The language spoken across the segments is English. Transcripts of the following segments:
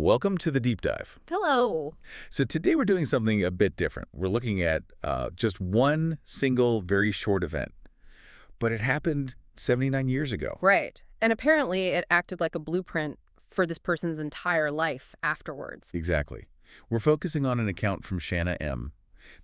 Welcome to the deep dive. Hello. So today we're doing something a bit different. We're looking at just one single, very short event, but it happened 79 years ago. Right. And apparently it acted like a blueprint for this person's entire life afterwards. Exactly. We're focusing on an account from Shana M.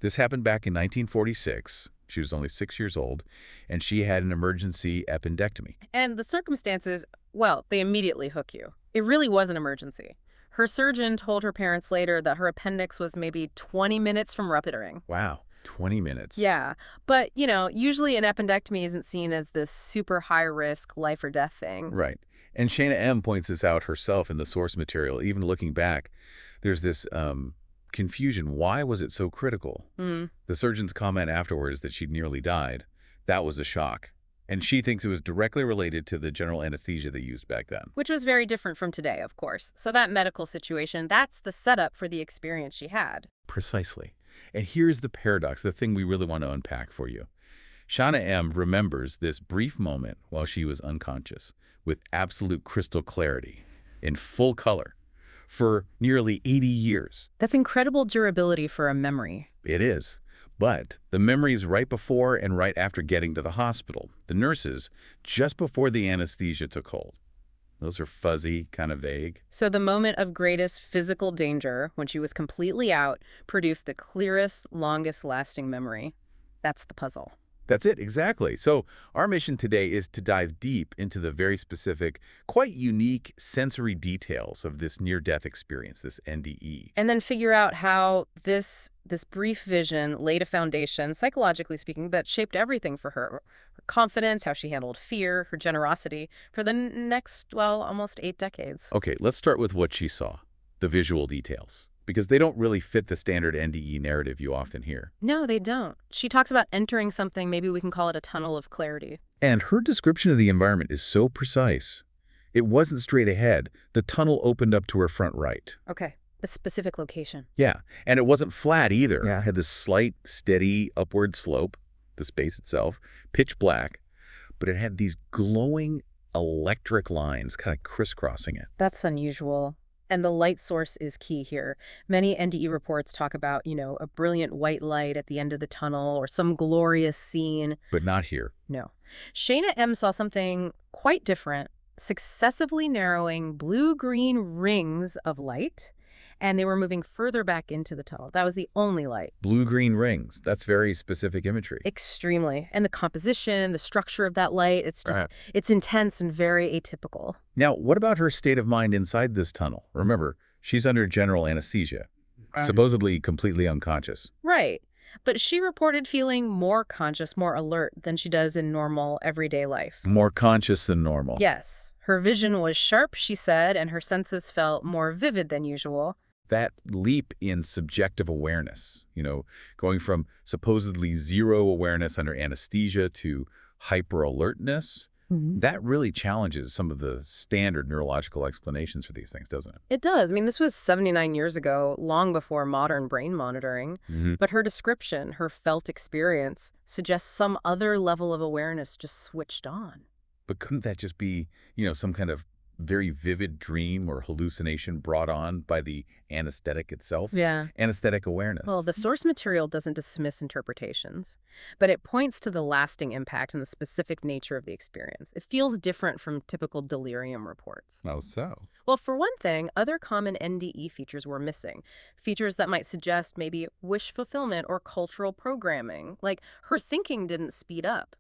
This happened back in 1946. She was only 6 years old, and she had an emergency appendectomy. And the circumstances, well, they immediately hook you. It really was an emergency. Her surgeon told her parents later that her appendix was maybe 20 minutes from rupturing. Wow, 20 minutes. Yeah, but, usually an appendectomy isn't seen as this super high-risk life or death thing. Right. And Shana M. points this out herself in the source material. Even looking back, there's this confusion. Why was it so critical? The surgeon's comment afterwards that she'd nearly died, that was a shock. And she thinks it was directly related to the general anesthesia they used back then. Which was very different from today, of course. So that medical situation, that's the setup for the experience she had. Precisely. And here's the paradox, the thing we really want to unpack for you. Shana M. remembers this brief moment while she was unconscious with absolute crystal clarity, in full color, for nearly 80 years. That's incredible durability for a memory. It is. But the memories right before and right after getting to the hospital, the nurses, just before the anesthesia took hold. Those are fuzzy, kind of vague. So the moment of greatest physical danger, when she was completely out, produced the clearest, longest-lasting memory. That's the puzzle. That's it, exactly. So our mission today is to dive deep into the very specific, quite unique sensory details of this near-death experience, this NDE. And then figure out how this brief vision laid a foundation, psychologically speaking, that shaped everything for her. Her confidence, how she handled fear, her generosity, for the next, well, almost 8 decades. Okay, let's start with what she saw, the visual details, because they don't really fit the standard NDE narrative you often hear. No, they don't. She talks about entering something, maybe we can call it a tunnel of clarity. And her description of the environment is so precise. It wasn't straight ahead. The tunnel opened up to her front right. Okay, a specific location. Yeah, and it wasn't flat either. Yeah. It had this slight, steady upward slope, the space itself, pitch black, but it had these glowing electric lines kind of crisscrossing it. That's unusual. And the light source is key here. Many NDE reports talk about, a brilliant white light at the end of the tunnel or some glorious scene. But not here. No. Shana M. saw something quite different, successively narrowing blue-green rings of light, and they were moving further back into the tunnel. That was the only light. Blue-green rings. That's very specific imagery. Extremely. And the composition, the structure of that light, it's just, Right. It's intense and very atypical. Now, what about her state of mind inside this tunnel? Remember, she's under general anesthesia, supposedly completely unconscious. Right. But she reported feeling more conscious, more alert than she does in normal, everyday life. More conscious than normal. Yes. Her vision was sharp, she said, and her senses felt more vivid than usual. That leap in subjective awareness, going from supposedly zero awareness under anesthesia to hyper-alertness, that really challenges some of the standard neurological explanations for these things, doesn't it? It does. I mean, this was 79 years ago, long before modern brain monitoring. But her description, her felt experience, suggests some other level of awareness just switched on. But couldn't that just be, some kind of very vivid dream or hallucination brought on by the anesthetic itself? Yeah. Anesthetic awareness. Well, the source material doesn't dismiss interpretations, but it points to the lasting impact and the specific nature of the experience. It feels different from typical delirium reports. Oh, so? Well, for one thing, other common NDE features were missing. Features that might suggest maybe wish fulfillment or cultural programming. Like, her thinking didn't speed up.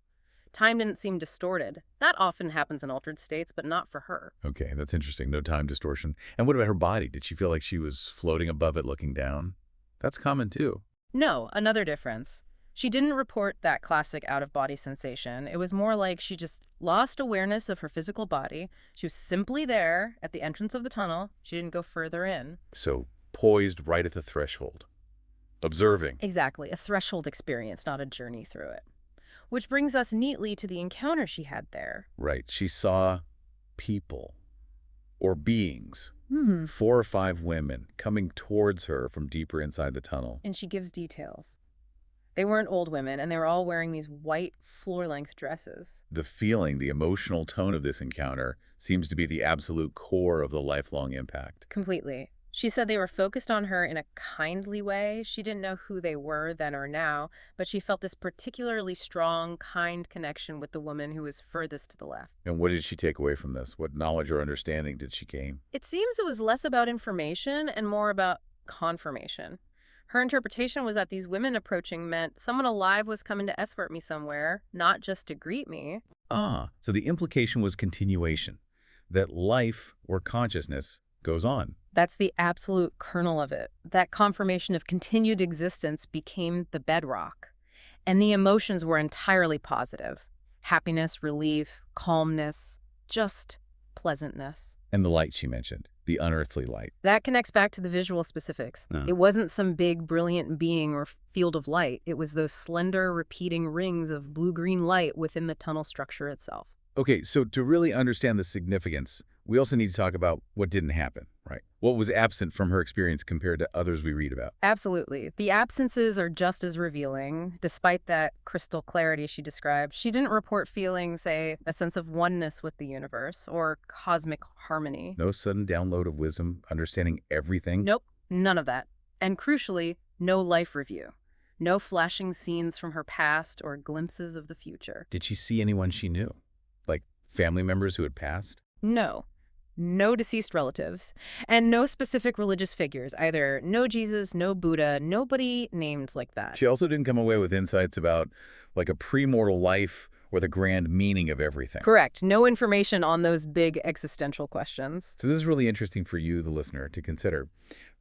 Time didn't seem distorted. That often happens in altered states, but not for her. Okay, that's interesting. No time distortion. And what about her body? Did she feel like she was floating above it looking down? That's common too. No, another difference. She didn't report that classic out-of-body sensation. It was more like she just lost awareness of her physical body. She was simply there at the entrance of the tunnel. She didn't go further in. So poised right at the threshold. Observing. Exactly, a threshold experience, not a journey through it. Which brings us neatly to the encounter she had there. Right. She saw people or beings, 4 or 5 women coming towards her from deeper inside the tunnel. And she gives details. They weren't old women, and they were all wearing these white floor-length dresses. The feeling, the emotional tone of this encounter seems to be the absolute core of the lifelong impact. Completely. She said they were focused on her in a kindly way. She didn't know who they were then or now, but she felt this particularly strong, kind connection with the woman who was furthest to the left. And what did she take away from this? What knowledge or understanding did she gain? It seems it was less about information and more about confirmation. Her interpretation was that these women approaching meant someone alive was coming to escort me somewhere, not just to greet me. Ah, so the implication was continuation, that life or consciousness goes on. That's the absolute kernel of it. That confirmation of continued existence became the bedrock. And the emotions were entirely positive. Happiness, relief, calmness, just pleasantness. And the light she mentioned, the unearthly light. That connects back to the visual specifics. It wasn't some big, brilliant being or field of light. It was those slender, repeating rings of blue-green light within the tunnel structure itself. Okay, so to really understand the significance, we also need to talk about what didn't happen, right? What was absent from her experience compared to others we read about. Absolutely. The absences are just as revealing. Despite that crystal clarity she described, she didn't report feeling, say, a sense of oneness with the universe or cosmic harmony. No sudden download of wisdom, understanding everything. Nope, none of that. And crucially, no life review. No flashing scenes from her past or glimpses of the future. Did she see anyone she knew? Like family members who had passed? No. No deceased relatives, and no specific religious figures, either no Jesus, no Buddha, nobody named like that. She also didn't come away with insights about like a premortal life or the grand meaning of everything. Correct. No information on those big existential questions. So this is really interesting for you, the listener, to consider.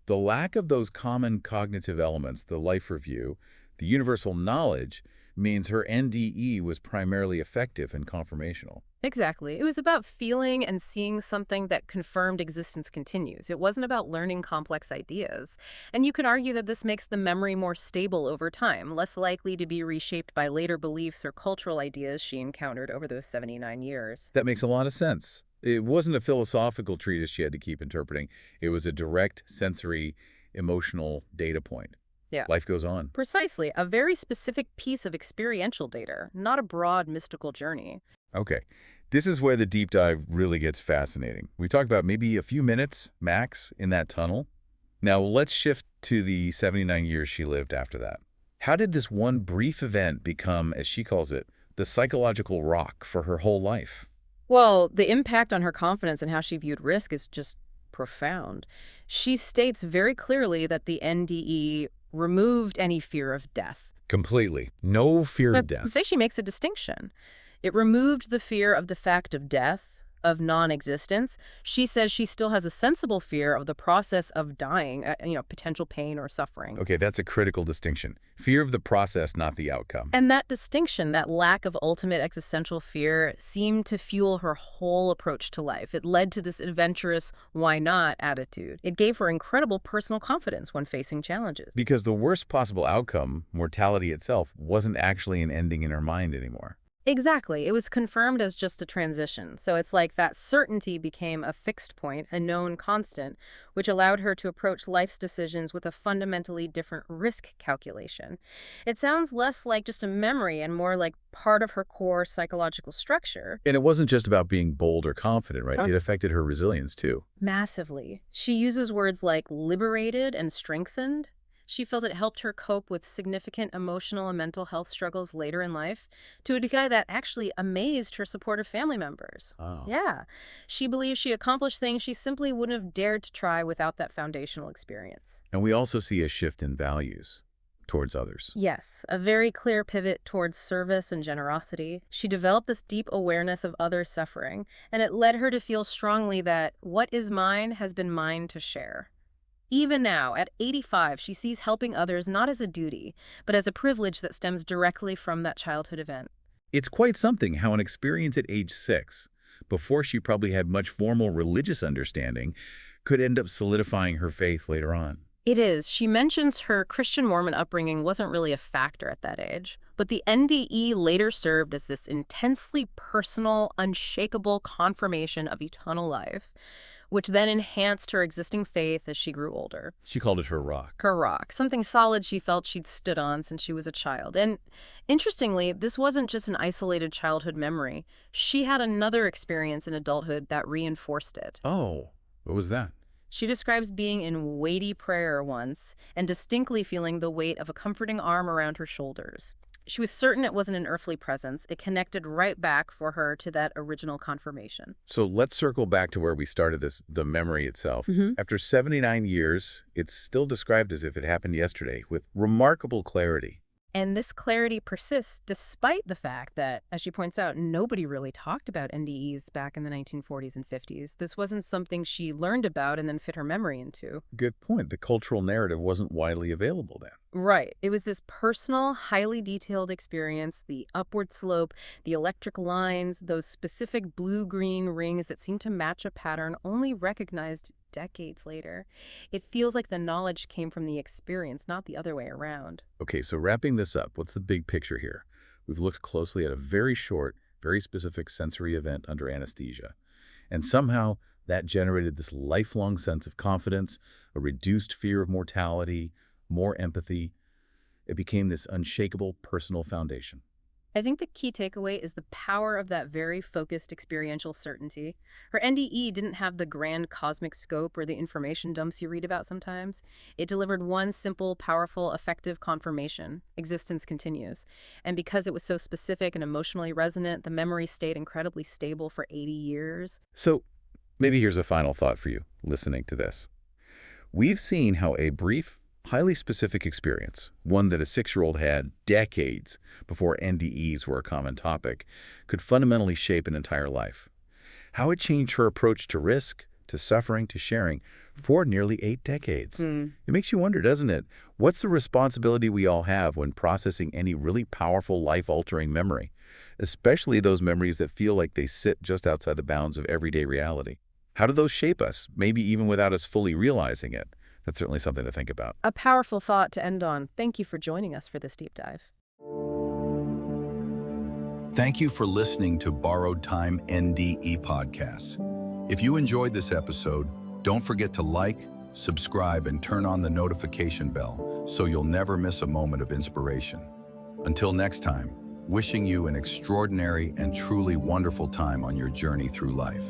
The lack of those common cognitive elements, the life review, the universal knowledge, means her NDE was primarily effective and confirmational. Exactly. It was about feeling and seeing something that confirmed existence continues. It wasn't about learning complex ideas. And you could argue that this makes the memory more stable over time, less likely to be reshaped by later beliefs or cultural ideas she encountered over those 79 years. That makes a lot of sense. It wasn't a philosophical treatise she had to keep interpreting. It was a direct sensory, emotional data point. Yeah. Life goes on. Precisely. A very specific piece of experiential data, not a broad mystical journey. Okay. This is where the deep dive really gets fascinating. We talked about maybe a few minutes max in that tunnel. Now let's shift to the 79 years she lived after that. How did this one brief event become, as she calls it, the psychological rock for her whole life? Well, the impact on her confidence and how she viewed risk is just profound. She states very clearly that the NDE removed any fear of death. Completely. No fear of But death. say she makes a distinction. It removed the fear of the fact of death, of non-existence. She says she still has a sensible fear of the process of dying, potential pain or suffering. Okay, that's a critical distinction. Fear of the process, not the outcome. And that distinction, that lack of ultimate existential fear, seemed to fuel her whole approach to life. It led to this adventurous, why not attitude. It gave her incredible personal confidence when facing challenges. Because the worst possible outcome, mortality itself, wasn't actually an ending in her mind anymore. Exactly. It was confirmed as just a transition. So it's like that certainty became a fixed point, a known constant, which allowed her to approach life's decisions with a fundamentally different risk calculation. It sounds less like just a memory and more like part of her core psychological structure. And it wasn't just about being bold or confident, right? It affected her resilience, too. Massively. She uses words like liberated and strengthened. She felt it helped her cope with significant emotional and mental health struggles later in life, to a degree that actually amazed her supportive family members. Oh. Yeah. She believes she accomplished things she simply wouldn't have dared to try without that foundational experience. And we also see a shift in values towards others. Yes, a very clear pivot towards service and generosity. She developed this deep awareness of others' suffering, and it led her to feel strongly that what is mine has been mine to share. Even now, at 85, she sees helping others not as a duty, but as a privilege that stems directly from that childhood event. It's quite something how an experience at age 6, before she probably had much formal religious understanding, could end up solidifying her faith later on. It is. She mentions her Christian Mormon upbringing wasn't really a factor at that age, but the NDE later served as this intensely personal, unshakable confirmation of eternal life. which then enhanced her existing faith as she grew older. She called it her rock. Her rock, something solid she felt she'd stood on since she was a child. And interestingly, this wasn't just an isolated childhood memory. She had another experience in adulthood that reinforced it. Oh, what was that? She describes being in weighty prayer once and distinctly feeling the weight of a comforting arm around her shoulders. She was certain it wasn't an earthly presence. It connected right back for her to that original confirmation. So let's circle back to where we started this, the memory itself. Mm-hmm. After 79 years, it's still described as if it happened yesterday with remarkable clarity. And this clarity persists despite the fact that, as she points out, nobody really talked about NDEs back in the 1940s and 50s. This wasn't something she learned about and then fit her memory into. Good point. The cultural narrative wasn't widely available then. Right. It was this personal, highly detailed experience, the upward slope, the electric lines, those specific blue-green rings that seem to match a pattern only recognized decades later. It feels like the knowledge came from the experience, not the other way around. Okay, so wrapping this up, what's the big picture here? We've looked closely at a very short, very specific sensory event under anesthesia. And somehow that generated this lifelong sense of confidence, a reduced fear of mortality, more empathy. It became this unshakable personal foundation. I think the key takeaway is the power of that very focused experiential certainty. Her NDE didn't have the grand cosmic scope or the information dumps you read about sometimes. It delivered one simple, powerful, effective confirmation. Existence continues. And because it was so specific and emotionally resonant, the memory stayed incredibly stable for 80 years. So maybe here's a final thought for you listening to this. We've seen how a brief, highly specific experience, one that a 6-year-old had decades before NDEs were a common topic, could fundamentally shape an entire life. How it changed her approach to risk, to suffering, to sharing for nearly 8 decades. It makes you wonder, doesn't it? What's the responsibility we all have when processing any really powerful, life-altering memory, especially those memories that feel like they sit just outside the bounds of everyday reality? How do those shape us, maybe even without us fully realizing it? That's certainly something to think about. A powerful thought to end on. Thank you for joining us for this deep dive. Thank you for listening to Borrowed Time NDE Podcasts. If you enjoyed this episode, don't forget to like, subscribe, and turn on the notification bell so you'll never miss a moment of inspiration. Until next time, wishing you an extraordinary and truly wonderful time on your journey through life.